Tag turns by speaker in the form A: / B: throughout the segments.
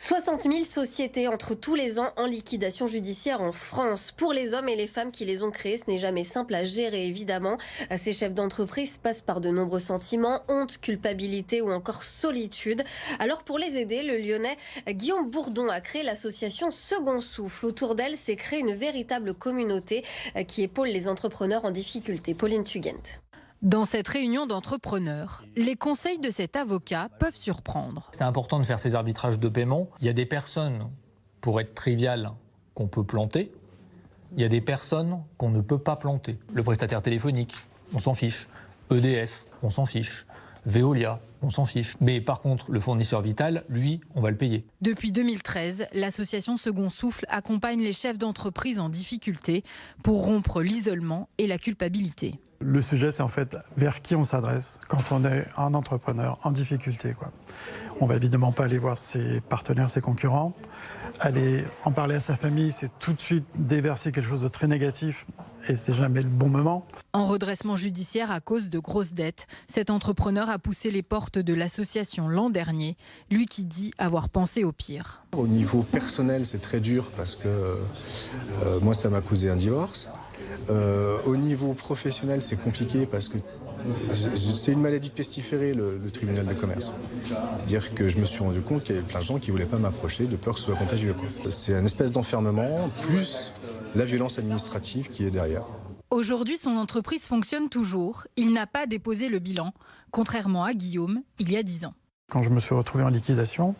A: 60 000 sociétés entre tous les ans en liquidation judiciaire en France. Pour les hommes et les femmes qui les ont créées, ce n'est jamais simple à gérer, évidemment. Ces chefs d'entreprise passent par de nombreux sentiments, honte, culpabilité ou encore solitude. Alors pour les aider, le Lyonnais Guillaume Bourdon a créé l'association Second Souffle. Autour d'elle s'est créée une véritable communauté qui épaule les entrepreneurs en difficulté. Pauline Tugent.
B: Dans cette réunion d'entrepreneurs, les conseils de cet avocat peuvent surprendre.
C: C'est important de faire ces arbitrages de paiement. Il y a des personnes, pour être triviales, qu'on peut planter. Il y a des personnes qu'on ne peut pas planter. Le prestataire téléphonique, on s'en fiche. EDF, on s'en fiche. Veolia, on s'en fiche. Mais par contre, le fournisseur vital, lui, on va le payer.
B: Depuis 2013, l'association Second Souffle accompagne les chefs d'entreprise en difficulté pour rompre l'isolement et la culpabilité.
D: Le sujet, c'est en fait vers qui on s'adresse quand on est un entrepreneur en difficulté, quoi. On va évidemment pas aller voir ses partenaires, ses concurrents. Aller en parler à sa famille, c'est tout de suite déverser quelque chose de très négatif et c'est jamais le bon moment.
B: En redressement judiciaire à cause de grosses dettes, cet entrepreneur a poussé les portes de l'association l'an dernier, lui qui dit avoir pensé au pire.
E: Au niveau personnel, c'est très dur parce que moi, ça m'a causé un divorce. Au niveau professionnel, c'est compliqué parce que c'est une maladie pestiférée, le tribunal de commerce. Dire que je me suis rendu compte qu'il y avait plein de gens qui ne voulaient pas m'approcher de peur que ce soit contagieux. C'est une espèce d'enfermement, plus la violence administrative qui est derrière.
B: Aujourd'hui, son entreprise fonctionne toujours. Il n'a pas déposé le bilan, contrairement à Guillaume, il y a 10 ans.
D: Quand je me suis retrouvé en liquidation,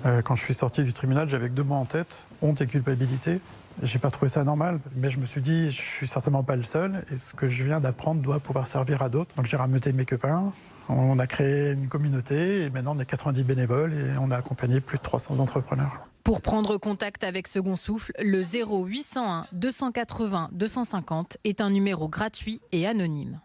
D: quand je suis sorti du tribunal, j'avais que deux mots en tête, honte et culpabilité. J'ai pas trouvé ça normal, mais je me suis dit, je suis certainement pas le seul, et ce que je viens d'apprendre doit pouvoir servir à d'autres. Donc j'ai rameuté mes copains, on a créé une communauté, et maintenant on est 90 bénévoles, et on a accompagné plus de 300 entrepreneurs.
B: Pour prendre contact avec Second Souffle, le 0801 280 250 est un numéro gratuit et anonyme.